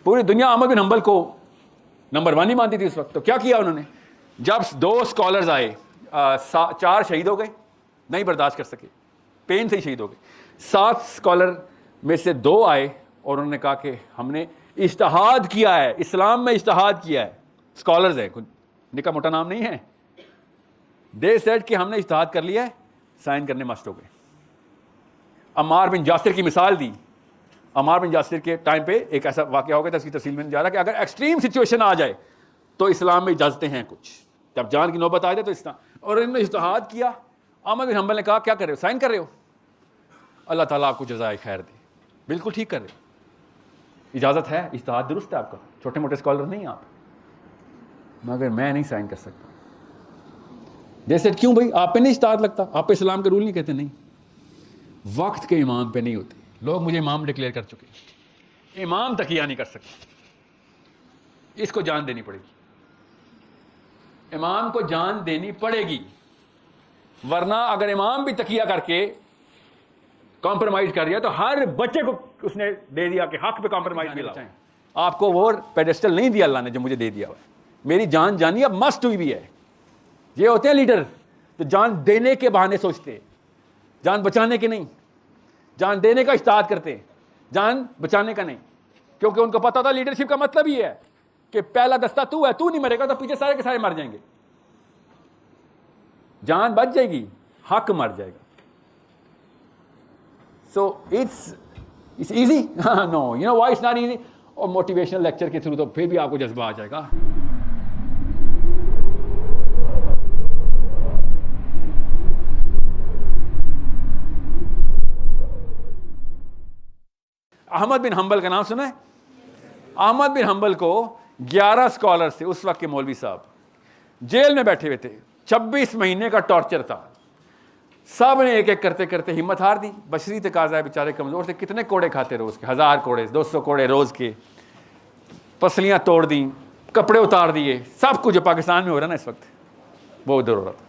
پوری دنیا احمد بن حنبل کو نمبر 1 ہی مانتی تھی اس وقت. تو کیا کیا انہوں نے؟ جب 2 اسکالرز آئے, 4 شہید ہو گئے, نہیں برداشت کر سکے, پین سے ہی شہید ہو گئے. 7 اسکالر میں سے 2 آئے اور انہوں نے کہا کہ ہم نے اجتہاد کیا ہے, اسلام میں اجتہاد کیا ہے. اسکالرز ہیں, نکا موٹا نام نہیں ہے. دے سیڈ کہ ہم نے اجتہاد کر لیا ہے, سائن کرنے مسٹ ہو گئے. عمار بن یاسر کی مثال دی. عمار بن یاسر کے ٹائم پہ ایک ایسا واقعہ ہو گیا تھا, اس کی تفصیل میں نہیں جا رہا, کہ اگر ایکسٹریم سچویشن آ جائے تو اسلام میں اجازتیں ہیں کچھ. جب جان کی نوبت آ جائے تو اسلام, اور انہوں نے اجتہاد کیا. احمد بن حنبل نے کہا کیا کر رہے ہو, سائن کر رہے ہو؟ اللہ تعالیٰ آپ کو جزائے خیر دے, بالکل ٹھیک کر رہے ہو, اجازت ہے, اجتہاد درست ہے آپ کا, چھوٹے موٹے اسکالر نہیں آپ, مگر میں نہیں سائن کر سکتا. جیسے کیوں بھائی, آپ پہ نہیں اجتہاد لگتا, آپ پہ اسلام کے رول نہیں کہتے؟ نہیں, وقت کے امام پہ نہیں ہوتے. لوگ مجھے امام ڈکلیئر کر چکے, امام تقیہ نہیں کر سکتے, اس کو جان دینی پڑے گی, امام کو جان دینی پڑے گی, ورنہ اگر امام بھی تقیہ کر کے کمپرومائز کر دیا تو ہر بچے کو اس نے دے دیا کہ حق پہ کمپرومائز ملا. آپ کو وہ پیڈسٹل نہیں دیا اللہ نے جو مجھے دے دیا ہوا ہے. میری جان جانی اب مسٹ ہوئی بھی ہے. یہ ہوتے ہیں لیڈر تو جان دینے کے بہانے سوچتے ہیں, جان بچانے کے نہیں. جان دینے کا اجتہاد کرتے ہیں, جان بچانے کا نہیں, کیونکہ ان کو پتا تھا لیڈرشپ کا مطلب ہی ہے کہ پہلا دستہ تو ہے, تو نہیں مرے گا تو پیچھے سارے کے سارے مر جائیں گے. جان بچ جائے گی, حق مر جائے گا. So it's easy, no, you know why it's not easy. اور موٹیویشنل لیکچر کے تھرو تو پھر بھی آپ کو جذبہ آ جائے گا. احمد بن حنبل کا نام سنا ہے؟ احمد بن حنبل کو 11 اسکالر سے, اس وقت کے مولوی صاحب جیل میں بیٹھے ہوئے تھے, 26 مہینے کا ٹارچر تھا. سب نے ایک ایک کرتے کرتے ہمت ہار دی. بشری تقاضا ہے, بیچارے کمزور تھے, کتنے کوڑے کھاتے روز کے, 1000 کوڑے 200 کوڑے روز کے, پسلیاں توڑ دیں, کپڑے اتار دیے, سب کچھ جو پاکستان میں ہو رہا ہے نا اس وقت وہ ادھر ہو رہا تھا.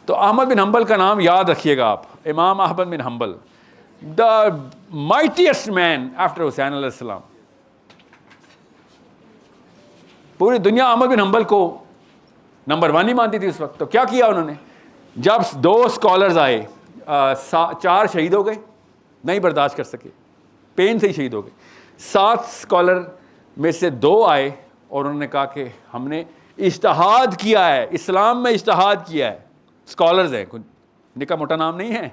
تو احمد بن حنبل کا نام یاد رکھیے گا آپ, امام احمد بن حنبل, the mightiest man after حسین علیہ السلام. پوری دنیا احمد بن حنبل کو نمبر 1 ہی مانتی تھی اس وقت. تو کیا کیا انہوں نے؟ جب 2 اسکالرز آئے, 4 شہید ہو گئے, نہیں برداشت کر سکے, پین سے ہی شہید ہو گئے. 7 اسکالر میں سے 2 آئے اور انہوں نے کہا کہ ہم نے اجتہاد کیا ہے, اسلام میں اجتہاد کیا ہے. اسکالرز ہیں, نکا موٹا نام نہیں ہے.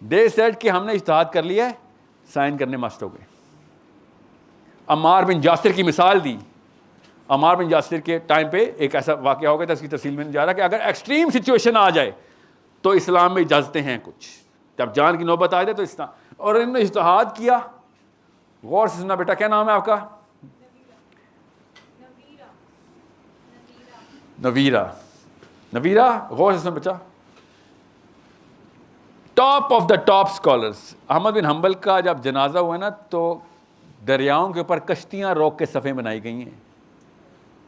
دے سیڈ کہ ہم نے اجتہاد کر لیا ہے, سائن کرنے مسٹ ہو گئے. عمار بن یاسر کی مثال دی. عمار بن یاسر کے ٹائم پہ ایک ایسا واقعہ ہو گیا تھا, اس کی تفصیل میں نہیں جا رہا, کہ اگر ایکسٹریم سچویشن آ جائے تو اسلام میں اجازتیں ہیں کچھ. جب جان کی نوبت آ جائے تو اسلام, اور انہوں نے اجتہاد کیا. غور سے سننا بیٹا, کیا نام ہے آپ کا؟ نویرہ. نویرہ, غور سے سننا بچہ. Top of the top scholars. Ahmad bin Hanbal کا جب جنازہ ہوا نا تو دریاؤں کے اوپر کشتیاں روک کے صفیں بنائی گئی ہیں.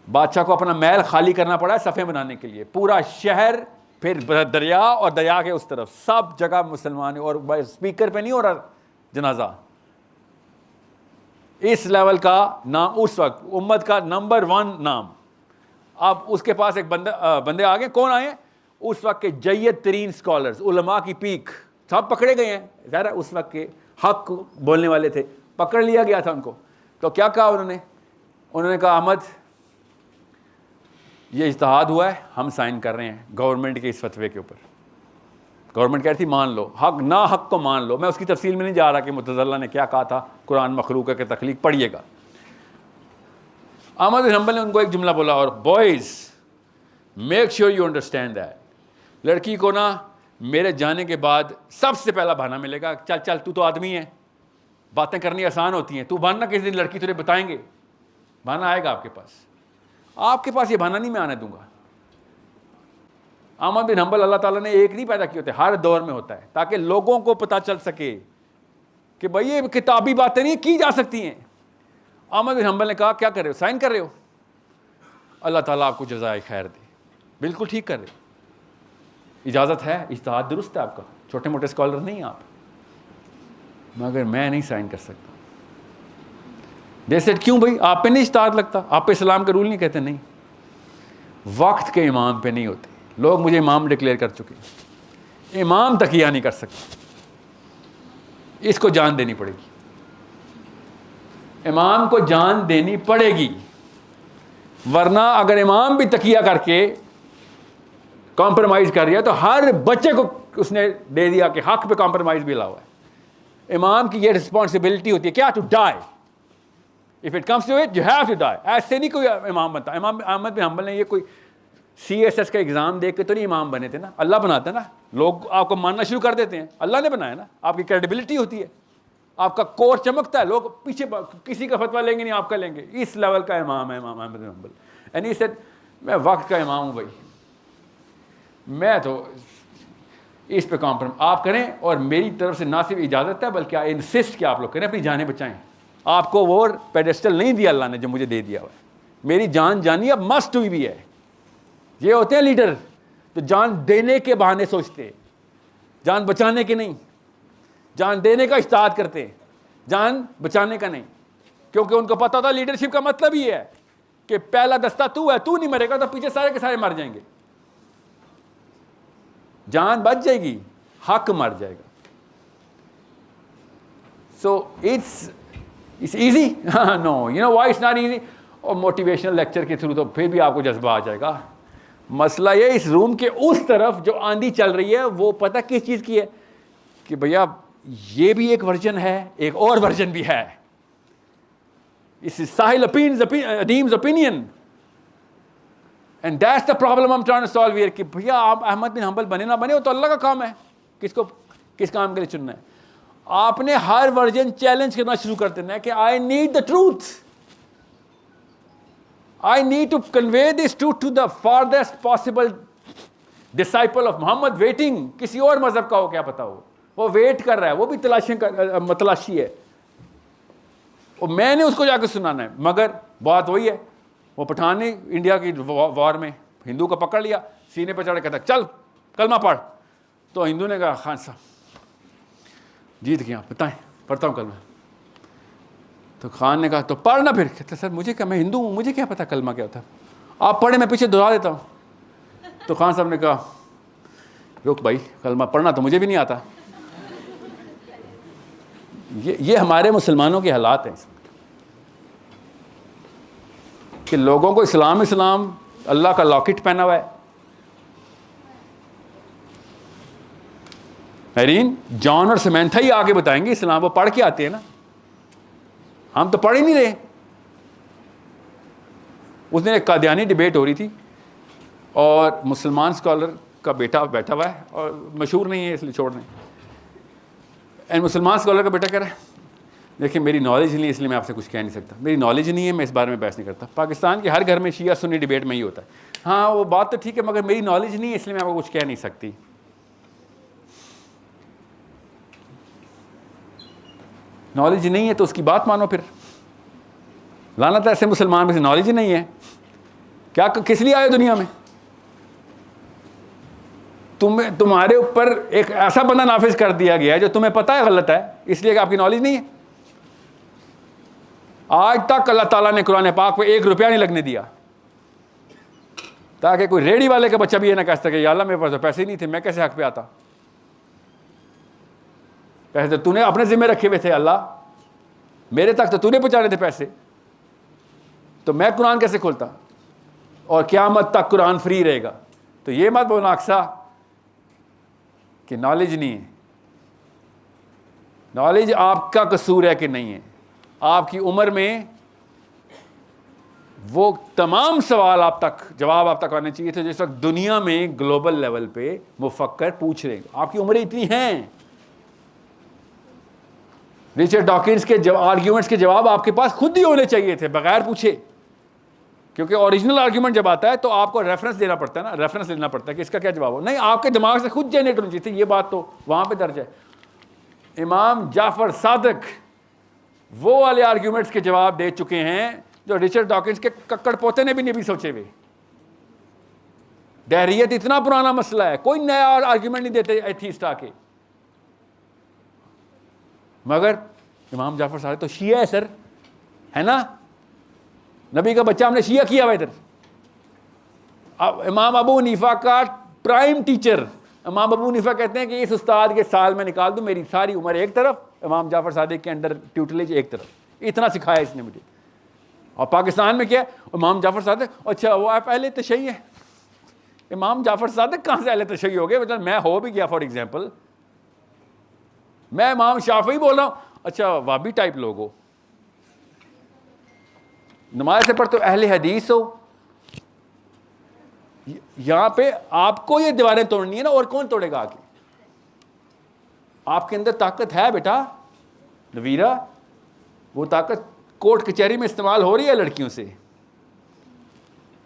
بادشاہ کو اپنا محل خالی کرنا پڑا ہے صفیں بنانے کے لیے. پورا شہر, پھر دریا, اور دریا کے اس طرف سب جگہ مسلمان, اور اسپیکر پہ نہیں ہو رہا جنازہ. اس لیول کا نام اس وقت امت کا نمبر 1 نام. اب اس کے پاس ایک بندے آگے, کون آئے اس وقت کے جید ترین اسکالرز, علماء کی پیک, سب پکڑے گئے ہیں. ظاہر اس وقت کے حق بولنے والے تھے, پکڑ لیا گیا تھا ان کو. تو کیا کہا انہوں نے کہا احمد یہ اجتہاد ہوا ہے, ہم سائن کر رہے ہیں گورنمنٹ کے اس فتوے کے اوپر. گورنمنٹ کہہ رہی تھی مان لو, حق نہ حق کو مان لو. میں اس کی تفصیل میں نہیں جا رہا کہ معتزلہ نے کیا کہا تھا, قرآن مخلوق ہے کہ تخلیق, پڑھیے گا. احمد بن حنبل نے ان کو ایک جملہ بولا, اور boys make sure you understand that, لڑکی کو نا میرے جانے کے بعد سب سے پہلا بہانہ ملے گا, چل چل تو آدمی ہے, باتیں کرنی آسان ہوتی ہیں, تو بہانہ کس دن لڑکی تجھے بتائیں گے, بہانہ آئے گا آپ کے پاس. آپ کے پاس یہ بہانہ نہیں میں آنے دوں گا. احمد بن حنبل اللہ تعالیٰ نے ایک نہیں پیدا کیے ہوتے, ہر دور میں ہوتا ہے, تاکہ لوگوں کو پتہ چل سکے کہ بھائی یہ کتابی باتیں نہیں کی جا سکتی ہیں. احمد بن حنبل نے کہا کیا کر رہے ہو, سائن کر رہے ہو؟ اللہ تعالیٰ آپ کو جزائے خیر دے, بالکل ٹھیک کر رہے ہو, اجازت ہے, اجتہاد درست ہے آپ کا, چھوٹے موٹے اسکالر نہیں آپ, مگر میں نہیں سائن کر سکتا. جیسے کیوں بھائی آپ پہ نہیں استاد لگتا, آپ پہ اسلام کا رول نہیں کہتے؟ نہیں, وقت کے امام پہ نہیں ہوتے. لوگ مجھے امام ڈکلیئر کر چکے, امام تقیہ نہیں کر سکتے, اس کو جان دینی پڑے گی, امام کو جان دینی پڑے گی. ورنہ اگر امام بھی تقیہ کر کے کمپرومائز کر رہا ہے تو ہر بچے کو اس نے دے دیا کہ حق پہ کمپرومائز بھی الاؤ ہے. امام کی یہ رسپانسبلٹی ہوتی ہے کیا, to die. If it comes to it you have to die. ایسے نہیں کوئی امام بنتا. امام احمد بن حنبل نے یہ کوئی CSS کا ایگزام دے کے تو نہیں امام بنے تھے نا, اللہ بناتا ہے نا. لوگ آپ کو ماننا شروع کر دیتے ہیں, اللہ نے بنایا نا, آپ کی کریڈیبلٹی ہوتی ہے, آپ کا کور چمکتا ہے, لوگ پیچھے کسی کا فتویٰ لیں گے نہیں, آپ کا لیں گے. اس لیول کا امام ہے امام احمد بن حنبل. اینڈ ہی سیڈ میں وقت کا امام ہوں بھائی, میں تو اس پہ کمپرومائز آپ کریں, اور میری طرف سے نہ صرف اجازت ہے بلکہ آئی انسسٹ کہ آپ لوگ کریں, اپنی جانیں بچائیں. آپ کو وہ پیڈسٹل نہیں دیا اللہ نے جو مجھے دے دیا ہوا ہے. میری جان جانی اب مسٹ ہوئی بھی ہے. یہ ہوتے ہیں لیڈر تو جان دینے کے بہانے سوچتے ہیں, جان بچانے کے نہیں. جان دینے کا اجتہاد کرتے ہیں, جان بچانے کا نہیں, کیونکہ ان کو پتا تھا لیڈرشپ کا مطلب یہ ہے کہ پہلا دستہ تو ہے, تو نہیں مرے گا تو پیچھے سارے کے سارے مر جائیں گے. جان بچ جائے گی, حق مر جائے گا. So it's easy, no, you know why it's not easy. اور موٹیویشنل لیکچر کے تھرو تو پھر بھی آپ کو جذبہ آ جائے گا. مسئلہ یہ اس روم کے اس طرف جو آندھی چل رہی ہے وہ پتہ کس چیز کی ہے کہ بھیا یہ بھی ایک ورژن ہے, ایک اور ورژن بھی ہے. اس ساحل ادیم's opinion and that's the problem I'm trying to solve here کہ بھیا آپ احمد بن حنبل بنے نہ بنے وہ تو اللہ کا کام ہے, کس کام کے لیے چننا ہے. آپ نے ہر ورژن چیلنج کرنا شروع کر دینا ہے کہ I need the truth, I need to convey this truth to the farthest possible disciple of Muhammad waiting. کسی اور مذہب کا ہو کیا پتا ہو, وہ ویٹ کر رہا ہے, وہ بھی تلاشی ہے, اور میں نے اس کو جا کے سنانا ہے. مگر بات وہی ہے, وہ پٹھان نے انڈیا کی وار میں ہندو کو پکڑ لیا, سینے پہ چڑھ کے کہتا چل کلمہ پڑھ. تو ہندو نے کہا خان صاحب جیت گیا, بتائیں پڑھتا ہوں کلمہ. تو خان نے کہا تو پڑھ نہ. پھر کہتا سر مجھے کیا, میں ہندو ہوں, مجھے کیا پتا کلمہ کیا ہوتا ہے, آپ پڑھیں میں پیچھے دہرا دیتا ہوں. تو خان صاحب نے کہا رک بھائی, کلمہ پڑھنا تو مجھے بھی نہیں آتا. یہ ہمارے مسلمانوں کے حالات ہیں کہ لوگوں کو اسلام اللہ کا لاکٹ پہنا ہوا ہے. نرین جان اور سمینتھا ہی آگے بتائیں گے اسلام, وہ پڑھ کے آتے ہیں نا, ہم تو پڑھ ہی نہیں رہے. اس دن ایک قادیانی ڈیبیٹ ہو رہی تھی اور مسلمان اسکالر کا بیٹا بیٹھا ہوا ہے, اور مشہور نہیں ہے اس لیے چھوڑ دیں. اینڈ مسلمان اسکالر کا بیٹا کہہ رہا ہے دیکھیں میری نالج نہیں ہے اس لیے میں آپ سے کچھ کہہ نہیں سکتا, میری نالج نہیں ہے, میں اس بارے میں بحث نہیں کرتا. پاکستان کے ہر گھر میں شیعہ سنی ڈیبیٹ میں ہی ہوتا ہے. ہاں وہ بات تو ٹھیک ہے مگر میری نالج نہیں ہے اس لیے میں آپ کو کچھ کہہ نہیں سکتی. نالج نہیں ہے تو اس کی بات مانو. پھر لعنت ہے ایسے مسلمان میں سے نالج ہی نہیں ہے, کیا کس لیے آئے دنیا میں؟ تمہارے اوپر ایک ایسا بندہ نافذ کر دیا گیا ہے جو تمہیں پتہ ہے غلط ہے, اس لیے کہ آپ کی نالج نہیں ہے. آج تک اللہ تعالیٰ نے قرآن پاک پہ 1 روپیہ نہیں لگنے دیا تاکہ کوئی ریڑھی والے کا بچہ بھی یہ نہ کہہ سکے یا اللہ میرے پاس تو پیسے ہی نہیں تھے, میں کیسے حق پہ آتا. پیسے تو نے اپنے ذمہ رکھے ہوئے تھے, اللہ میرے تک تو نے پہنچانے تھے پیسے, تو میں قرآن کیسے کھولتا, اور قیامت تک قرآن فری رہے گا. تو یہ مت بولنا اکثر کہ نالج نہیں ہے. نالج آپ کا قصور ہے کہ نہیں ہے. آپ کی عمر میں وہ تمام سوال جواب آپ تک آنے چاہیے تھے جس وقت دنیا میں گلوبل لیول پہ مفکر پوچھ رہے ہیں. آپ کی عمریں اتنی ہیں, رچرڈ ڈاکنز کے آرگیومنٹس کے جواب آپ کے پاس خود ہی ہونے چاہیے تھے بغیر پوچھے, کیونکہ اوریجنل آرگیومنٹ جب آتا ہے تو آپ کو ریفرنس دینا پڑتا ہے نا, ریفرنس لینا پڑتا ہے کہ اس کا کیا جواب ہو. نہیں, آپ کے دماغ سے خود جنریٹ ہونی چاہیے تھی. یہ بات تو وہاں پہ درج ہے. امام جعفر صادق وہ والے آرگیومنٹس کے جواب دے چکے ہیں جو رچرڈ ڈاکنز کے ککڑ پوتے نے بھی نہیں سوچے ہوئے. دہریت اتنا پرانا مسئلہ ہے, کوئی نیا آرگیومنٹ نہیں دیتے ایتھیسٹ آ کے. مگر امام جعفر صادق تو شیعہ ہے سر, ہے نا, نبی کا بچہ ہم نے شیعہ کیا ہوا ادھر. امام ابو حنیفہ کا پرائم ٹیچر, امام ابو حنیفہ کہتے ہیں کہ اس استاد کے سال میں نکال دوں, میری ساری عمر ایک طرف, امام جعفر صادق کے انڈر ٹیوٹلیج ایک طرف, اتنا سکھایا اس نے مجھے. اور پاکستان میں کیا ہے, امام جعفر صادق, اچھا وہ آپ اہل تشیع ہے. امام جعفر صادق کہاں سے اہل تشیع ہو گئے؟ مطلب میں ہو بھی گیا, فار ایگزامپل میں امام شافعی بول رہا ہوں, اچھا وابی ٹائپ لوگ ہو, نماز سے پڑھ تو اہل حدیث ہو. یہاں پہ آپ کو یہ دیواریں توڑنی ہے نا, اور کون توڑے گا آگے؟ آپ کے اندر طاقت ہے بیٹا نویرا, وہ طاقت کورٹ کچہری میں استعمال ہو رہی ہے لڑکیوں سے.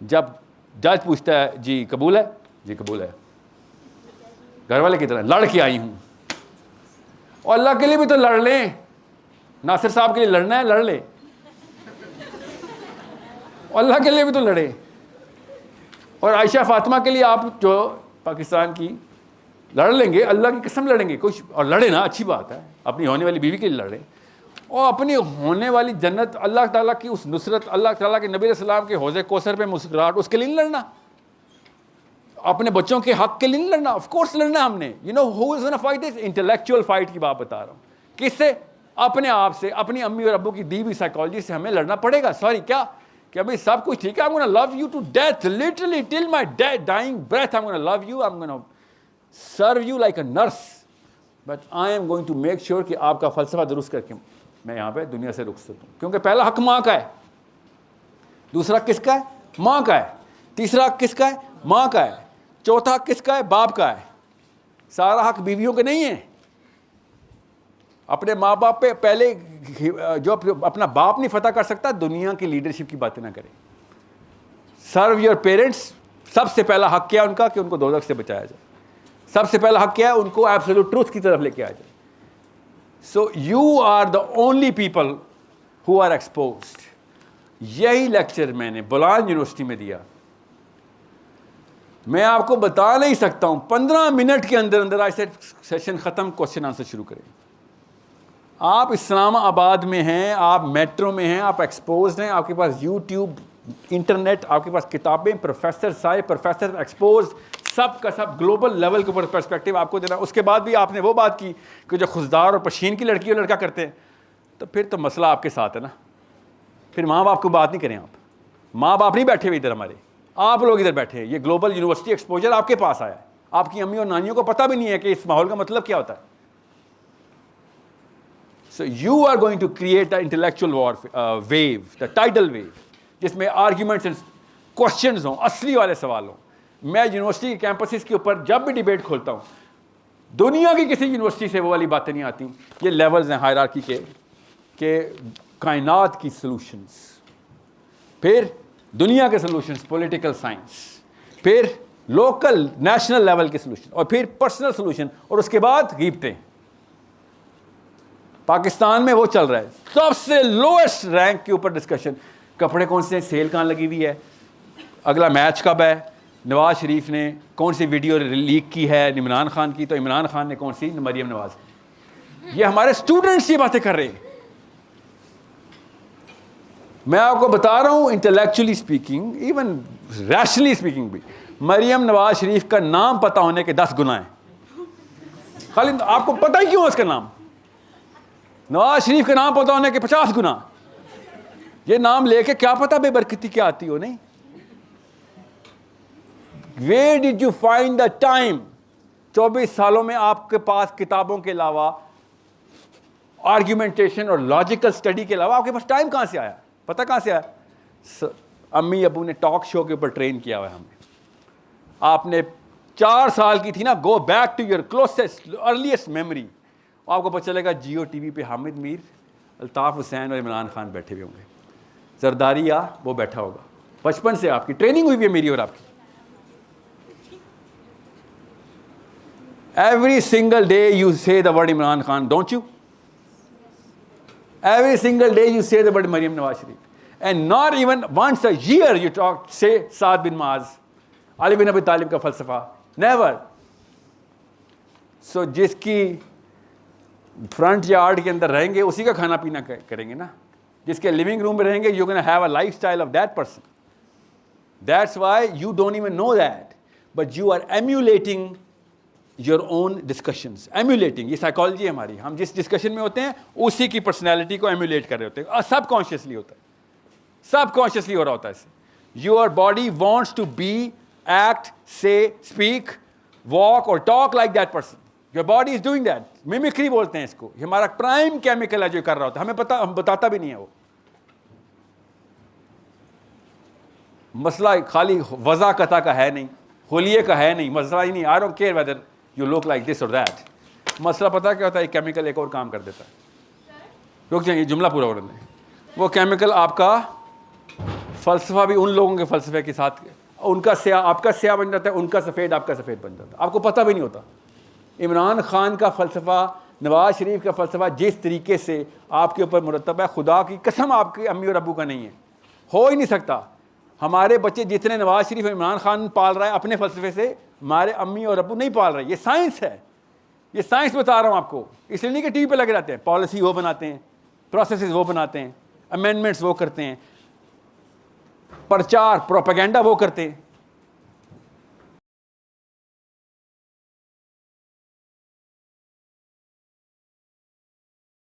جب جج پوچھتا ہے جی قبول ہے, جی قبول ہے, گھر والے کی طرح لڑ کے آئی ہوں, اور اللہ کے لیے بھی تو لڑ لیں, ناصر صاحب کے لیے لڑنا ہے لڑ لے, اور اللہ کے لیے بھی تو لڑے. اور عائشہ فاطمہ کے لیے آپ جو پاکستان کی لڑ لیں گے, اللہ کی قسم لڑیں گے, کچھ اور لڑے نا, اچھی بات ہے, اپنی ہونے والی بیوی کے لیے لڑیں, اور اپنی ہونے والی جنت, اللہ تعالیٰ کی اس نصرت, اللہ تعالیٰ کے نبی علیہ السلام کے حوض کوثر پہ مسکراہٹ, اس کے لیے نہیں لڑنا. اپنے بچوں کے حق کے لیے نہیں لڑنا, آف کورس لڑنا ہم نے. You know who is gonna fight this? Intellectual fight کی بات بتا رہا ہوں. کس سے؟ اپنے آپ سے, اپنی امی اور ابو کی دی ہوئی سائیکالوجی سے ہمیں لڑنا پڑے گا. سوری کیا کہ ابھی سب کچھ ٹھیک ہے, I'm gonna love you to death, literally till my dying breath I'm gonna love you, I'm gonna serve you like a nurse, but I am going to make sure کہ آپ کا فلسفہ درست کر کے میں یہاں پہ دنیا سے رخصت ہوں. کیونکہ پہلا حق ماں کا ہے, دوسرا کس کا ہے؟ ماں کا ہے, تیسرا حق کس کا ہے؟ ماں کا ہے, چوتھا حق کس کا ہے؟ باپ کا ہے. سارا حق بیویوں کے نہیں ہے. اپنے ماں باپ پہ پہلے, جو اپنا باپ نہیں فتح کر سکتا, دنیا کی لیڈرشپ کی باتیں نہ کرے. سرو یور پیرنٹس, سب سے پہلا حق کیا ان کا کہ ان کو دوزخ سے بچایا جائے. سب سے پہلا حق کیا ہے؟ ان کو ایبسولوٹ ٹروتھ کی طرف لے کے آیا جائے. So you are the only people who are exposed. یہی لیکچر میں نے بولان یونیورسٹی میں دیا. میں آپ کو بتا نہیں سکتا ہوں, 15 منٹ کے اندر اندر آئی سیٹ سیشن ختم, کوشچن آنسر شروع کریں. آپ اسلام آباد میں ہیں, آپ میٹرو میں ہیں, آپ ایکسپوزڈ ہیں, آپ کے پاس یوٹیوب, انٹرنیٹ, آپ کے پاس کتابیں, پروفیسر صاحب, پروفیسر ایکسپوزڈ, سب کا سب گلوبل لیول کے اوپر پرسپیکٹیو آپ کو دینا. اس کے بعد بھی آپ نے وہ بات کی کہ جو خزدار اور پشین کی لڑکی اور لڑکا کرتے ہیں, تو پھر تو مسئلہ آپ کے ساتھ ہے نا. پھر ماں باپ کو بات نہیں کریں آپ. ماں باپ نہیں بیٹھے ہوئے ادھر ہمارے, آپ لوگ ادھر بیٹھے ہیں. یہ گلوبل یونیورسٹی ایکسپوجر آپ کے پاس آیا ہے. آپ کی امی اور نانیوں کو پتہ بھی نہیں ہے کہ اس ماحول کا مطلب کیا ہوتا ہے. So you are going to create the intellectual war wave, the tidal wave, جس میں arguments and questions ہوں, اصلی والے سوال ہوں. میں یونیورسٹی کے کیمپسز کے اوپر جب بھی ڈیبیٹ کھولتا ہوں, دنیا کی کسی یونیورسٹی سے وہ والی باتیں نہیں آتی. یہ لیولز ہیں ہائرارکی کے, کہ کائنات کی سلوشنز, پھر دنیا کے سلوشنز, پولیٹیکل سائنس, پھر لوکل نیشنل لیول کے سلوشن, اور پھر پرسنل سلوشن, اور اس کے بعد غیبتیں. پاکستان میں وہ چل رہا ہے, سب سے لوئسٹ رینک کے اوپر ڈسکشن. کپڑے کون سے ہیں, سیل کہاں لگی ہوئی ہے, اگلا میچ کب ہے, نواز شریف نے کون سی ویڈیو لیک کی ہے عمران خان کی, تو عمران خان نے کون سی, مریم نواز. یہ ہمارے اسٹوڈنٹس یہ باتیں کر رہے ہیں. میں آپ کو بتا رہا ہوں, intellectually speaking, even rationally speaking بھی, مریم نواز شریف کا نام پتہ ہونے کے 10 گناہ ہیں. خالی آپ کو پتہ ہی کیوں اس کا نام, نواز شریف کے نام پتہ ہونے کے 50 گنا. یہ نام لے کے کیا پتا بے برکتی کیا آتی ہو. نہیں, where did you find the time? 24 سالوں میں آپ کے پاس کتابوں کے علاوہ, آرگیومنٹیشن اور لاجیکل سٹڈی کے علاوہ آپ کے پاس ٹائم کہاں سے آیا؟ پتہ کہاں سے آیا؟ امی ابو نے ٹاک شو کے اوپر ٹرین کیا ہوا ہے ہمیں. آپ نے 4 سال کی تھی نا, go back to your closest earliest memory, آپ کو پتہ چلے گا جیو ٹی وی پہ حامد میر, الطاف حسین اور عمران خان بیٹھے ہوئے ہوں گے. زرداری وہ بیٹھا ہوگا. بچپن سے آپ کی ٹریننگ ہوئی ہے میری اور آپ کی. Every single day you say the word Imran Khan, don't you? Every single day you say the word Maryam Nawaz Sharif, and not even once a year you talk سے سعد بن معاذ, علی بن ابی طالب کا فلسفہ, نیور. سو جس کی فرنٹ یارڈ کے اندر رہیں گے اسی کا کھانا پینا کریں گے نا. جس کے لیونگ روم میں رہیں گے, you gonna have a life style of that person. That's why you don't even know that, but you are emulating your own discussions. Emulating, یہ سائیکالوجی ہے ہماری. ہم جس ڈسکشن میں ہوتے ہیں اسی کی پرسنالٹی کو ایمیولیٹ کر رہے ہوتے ہیں. سب کانشیسلی ہوتا ہے, سب کانشیسلی ہو رہا ہوتا ہے اس سے. Your body wants to be, act, say, speak, walk اور talk like that person. Your body is doing that. Mimicry بولتے ہیں اس کو. یہ ہمارا پرائم کیمیکل ہے جو کر رہا ہوتا ہے, ہمیں پتا, ہم بتاتا بھی نہیں ہے. وہ مسئلہ خالی وضع قطع کا ہے نہیں, حلیے کا ہے نہیں, مسئلہ ہی نہیں. I don't care whether you look like this اور دیٹ. مسئلہ پتہ کیا ہوتا ہے, ایک کیمیکل ایک اور کام کر دیتا ہے. رک جائیں, یہ جملہ پورا ہو رہا ہے. وہ کیمیکل آپ کا فلسفہ بھی ان لوگوں کے فلسفے کے ساتھ, ان کا سیاہ آپ کا سیاہ بن جاتا ہے, ان کا سفید آپ کا سفید بن جاتا ہے. آپ کو پتہ بھی نہیں ہوتا. عمران خان کا فلسفہ, نواز شریف کا فلسفہ جس طریقے سے آپ کے اوپر مرتب ہے, خدا کی قسم آپ کے امی اور ابو کا نہیں ہے, ہو ہی نہیں سکتا. ہمارے بچے جتنے نواز شریف اور عمران خان پال رہا ہے اپنے فلسفے سے, ہمارے امی اور ابو نہیں پال رہے. یہ سائنس ہے, یہ سائنس بتا رہا ہوں آپ کو. اس لیے نہیں کہ ٹی وی پہ لگے رہتے ہیں. پالیسی وہ بناتے ہیں, پروسیسز وہ بناتے ہیں, امینڈمنٹس وہ کرتے ہیں, پرچار پروپیگنڈا وہ کرتے ہیں.